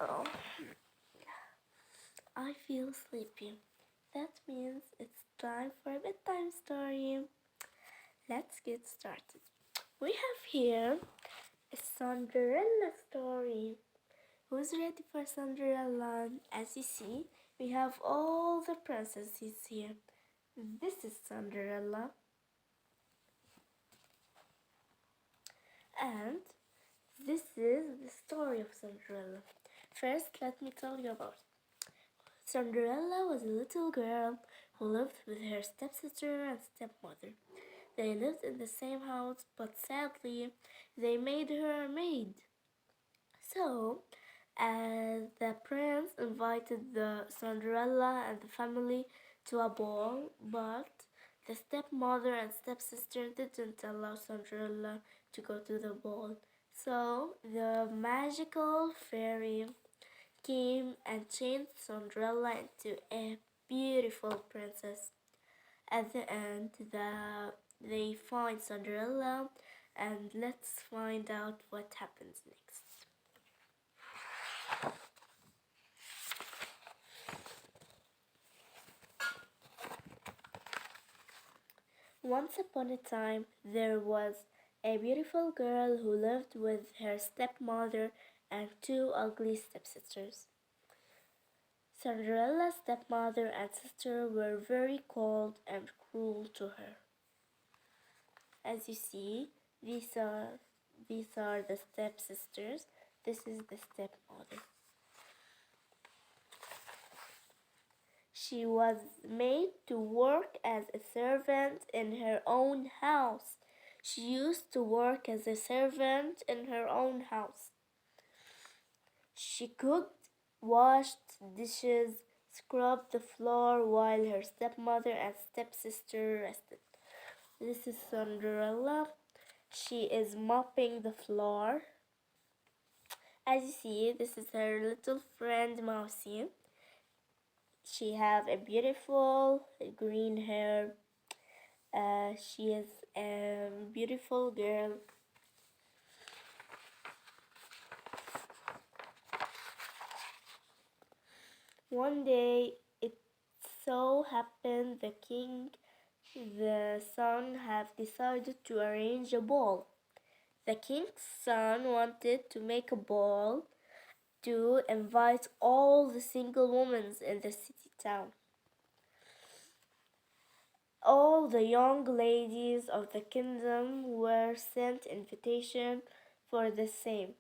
Oh, I feel sleepy. That means it's time for a bedtime story. Let's get started. We have here a Cinderella story. Who's ready for Cinderella? As you see, we have all the princesses here. This is Cinderella. And this is the story of Cinderella. First, let me tell you about it. Cinderella was a little girl who lived with her stepsister and stepmother. They lived in the same house, but sadly, they made her a maid. So, the prince invited the Cinderella and the family to a ball, but the stepmother and stepsister didn't allow Cinderella to go to the ball. So, the magical fairy came and changed Cinderella into a beautiful princess. At the end, they find Cinderella, and let's find out what happens next. Once upon a time, there was a beautiful girl who lived with her stepmother and two ugly stepsisters. Cinderella's stepmother and sister were very cold and cruel to her. As you see, these are the stepsisters. This is the stepmother. She was made to work as a servant in her own house. She used to work as a servant in her own house. She cooked, washed dishes, scrubbed the floor while her stepmother and stepsister rested. This is Cinderella. She is mopping the floor. As you see, this is her little friend Mousie. She have a beautiful green hair. She is a beautiful girl. One day, it so happened the king, the son, have decided to arrange a ball. The king's son wanted to make a ball to invite all the single women in the city town. All the young ladies of the kingdom were sent invitation for the same.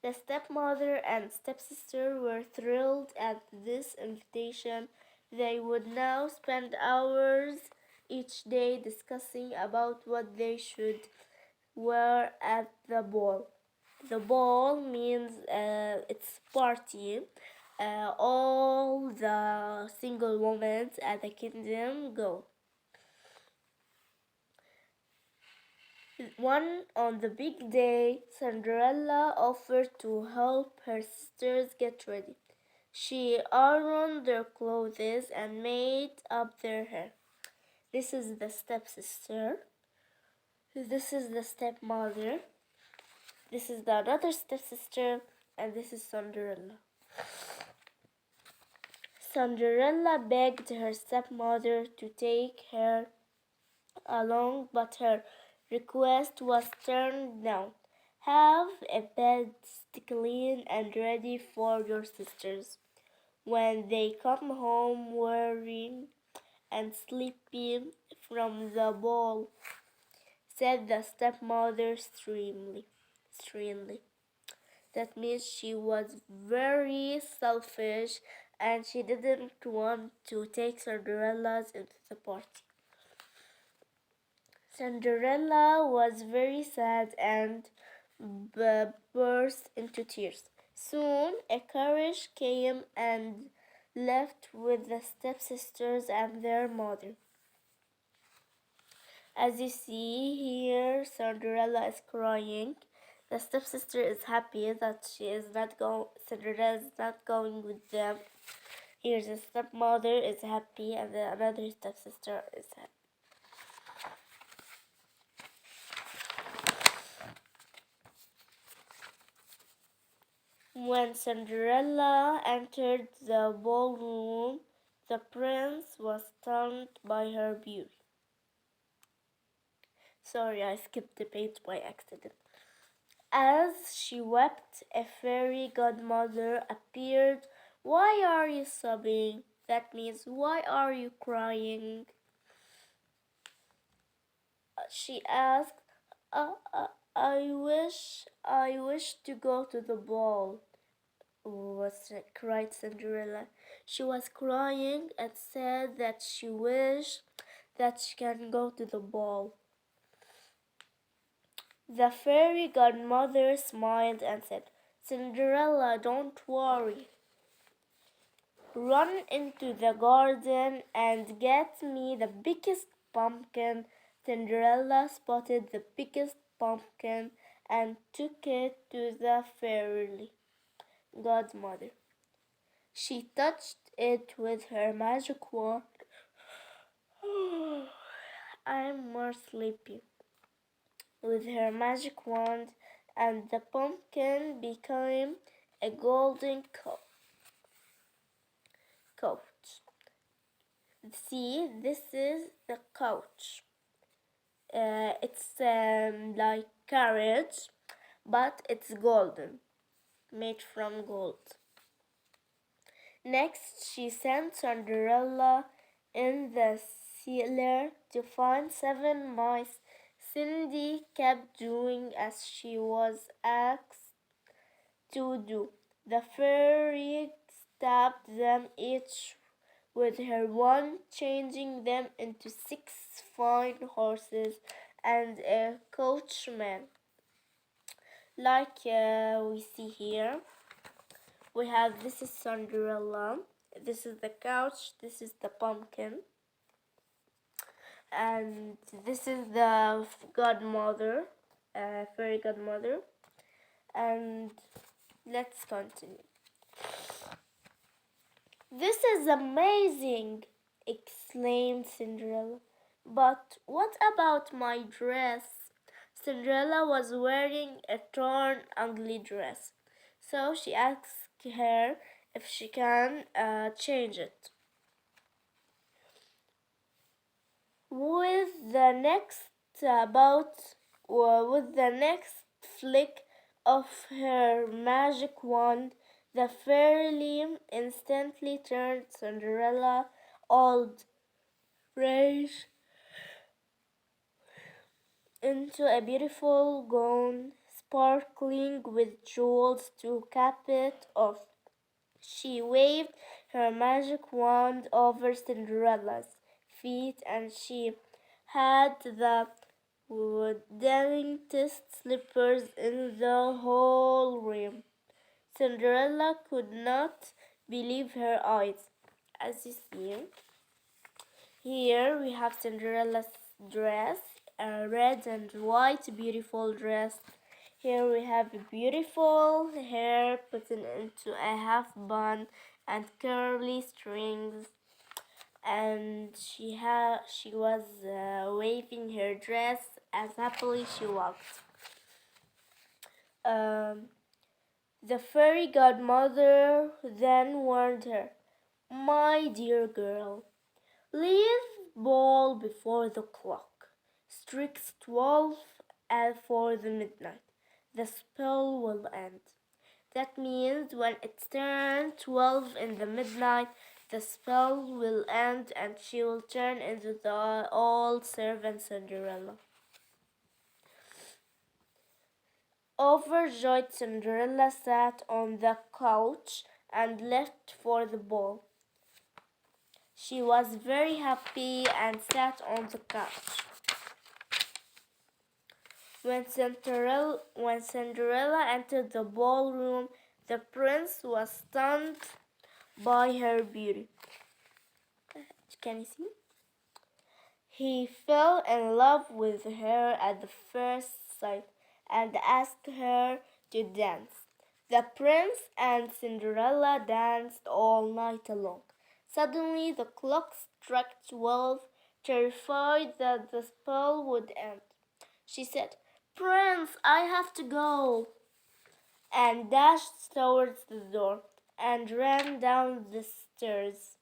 The stepmother and stepsister were thrilled at this invitation. They would now spend hours each day discussing about what they should wear at the ball. The ball means it's party. All the single women at the kingdom go. On the big day, Cinderella offered to help her sisters get ready. She ironed their clothes and made up their hair. This is the stepsister. This is the stepmother. This is the other stepsister, and this is Cinderella. Cinderella begged her stepmother to take her along, but her request was turned down. Have a bed clean and ready for your sisters. When they come home weary and sleepy from the ball, said the stepmother sternly. That means she was very selfish and she didn't want to take Cinderella's into the party. Cinderella was very sad and burst into tears. Soon a carriage came and left with the stepsisters and their mother. As you see here, Cinderella is crying. The stepsister is happy that Cinderella is not going with them. Here, the stepmother is happy, and the another stepsister is happy. When Cinderella entered the ballroom, the prince was stunned by her beauty. Sorry, I skipped the page by accident. As she wept, a fairy godmother appeared. "Why are you sobbing?" That means, why are you crying? She asked. I wish to go to the ball," cried Cinderella. She was crying and said that she wished that she can go to the ball. The fairy godmother smiled and said, "Cinderella, don't worry. Run into the garden and get me the biggest pumpkin." Cinderella spotted the biggest pumpkin and took it to the fairy godmother. She touched it with her magic wand. I'm more sleepy. With her magic wand, and the pumpkin became a golden couch. See, this is the couch. It's like carriage, but it's golden, made from gold. Next, she sent Cinderella in the cellar to find 7 mice. Cindy kept doing as she was asked to do. The fairy stabbed them each with her wand, changing them into 6 fine horses and a coachman. Like we see here, we have, this is Cinderella, this is the couch, this is the pumpkin, and this is the godmother, fairy godmother. And let's continue. "This is amazing!" exclaimed Cinderella. "But what about my dress?" Cinderella was wearing a torn, ugly dress, so she asked her if she can change it. With the next with the next flick of her magic wand, the fairy instantly turned Cinderella old rage into a beautiful gown, sparkling with jewels to cap it off. She waved her magic wand over Cinderella's feet, and she had the daintiest slippers in the whole room. Cinderella could not believe her eyes. As you see, here we have Cinderella's dress, a red and white beautiful dress. Here we have beautiful hair put into a half bun and curly strings, and she was waving her dress as happily she walked. The fairy godmother then warned her, "My dear girl, leave ball before the clock strikes 12 for the midnight. The spell will end." That means when it's turned 12 in the midnight, the spell will end and she will turn into the old servant Cinderella. Overjoyed, Cinderella sat on the couch and left for the ball. She was very happy and sat on the couch. When Cinderella entered the ballroom, the prince was stunned by her beauty. Can you see? He fell in love with her at the first sight and asked her to dance. The prince and Cinderella danced all night long. Suddenly the clock struck 12, terrified that the spell would end. She said, "Prince, I have to go." and dashed towards the door and ran down the stairs.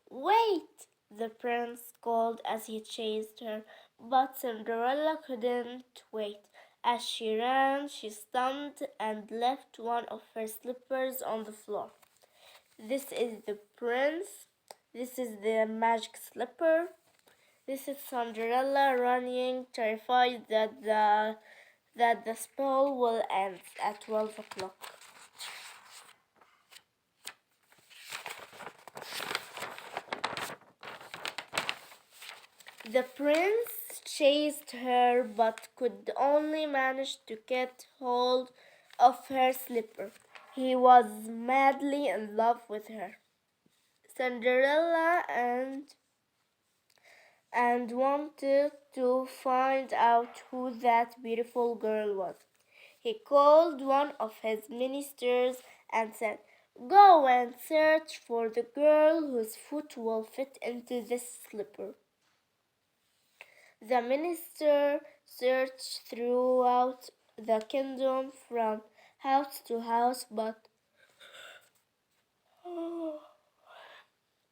"Wait!" the prince called as he chased her, but Cinderella couldn't wait. As she ran, she stumped and left one of her slippers on the floor. "This is the prince. This is the magic slipper." This is Cinderella running, terrified that the spell will end at 12 o'clock. The prince chased her but could only manage to get hold of her slipper. He was madly in love with her. Cinderella and wanted to find out who that beautiful girl was. He called one of his ministers and said, "Go and search for the girl whose foot will fit into this slipper." The minister searched throughout the kingdom from house to house, but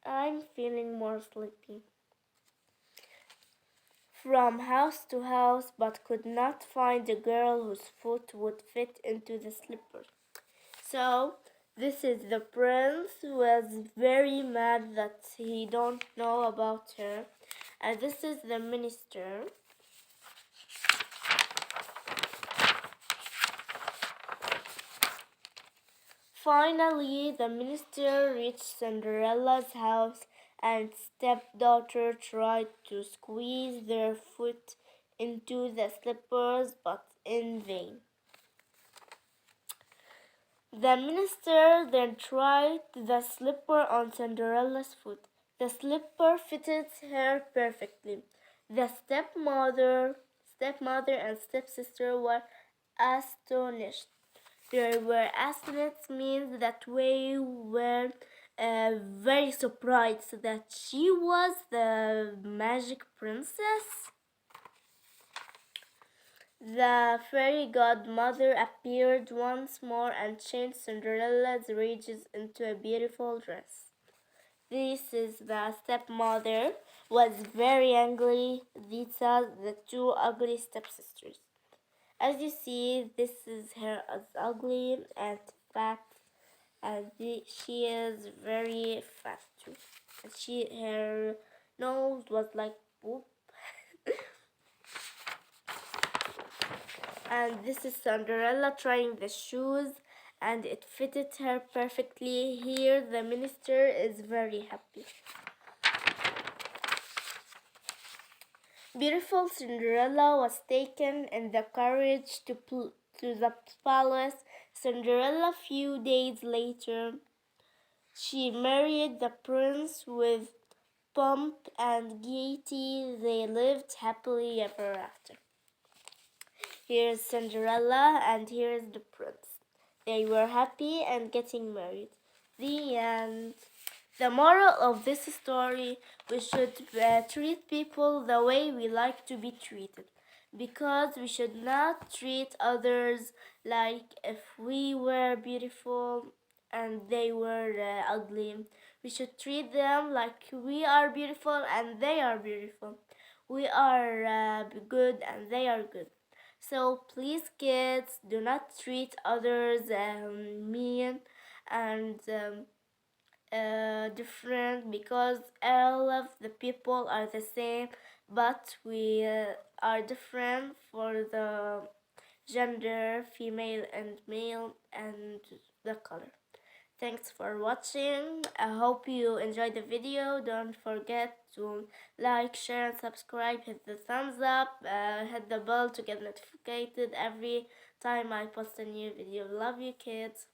I'm feeling more sleepy. From house to house, but could not find a girl whose foot would fit into the slipper. So this is the prince who was very mad that he don't know about her, and this is the minister. Finally, the minister reached Cinderella's house, and stepdaughter tried to squeeze their foot into the slippers, but in vain. The minister then tried the slipper on Cinderella's foot. The slipper fitted her perfectly. The stepmother and stepsister were astonished. They were astonished means that we were very surprised that she was the magic princess. The fairy godmother appeared once more and changed Cinderella's rages into a beautiful dress. This is the stepmother was very angry. These are the two ugly stepsisters. As you see, this is her as ugly and fat, and she is very fat too. And her nose was like poop. And this is Cinderella trying the shoes, and it fitted her perfectly. Here the minister is very happy. Beautiful Cinderella was taken in the carriage to the palace. Cinderella, few days later, she married the prince with pomp and gaiety. They lived happily ever after. Here's Cinderella and here's the prince. They were happy and getting married. The end. The moral of this story: we should treat people the way we like to be treated, because we should not treat others like if we were beautiful and they were ugly. We should treat them like we are beautiful and they are beautiful. We are good and they are good. So please, kids, do not treat others mean and different, because all of the people are the same, but we are different for the gender, female and male, and the color. Thanks for watching. I hope you enjoyed the video. Don't forget to like, share and subscribe. Hit the thumbs up, hit the bell to get notified every time I post a new video. Love you, kids.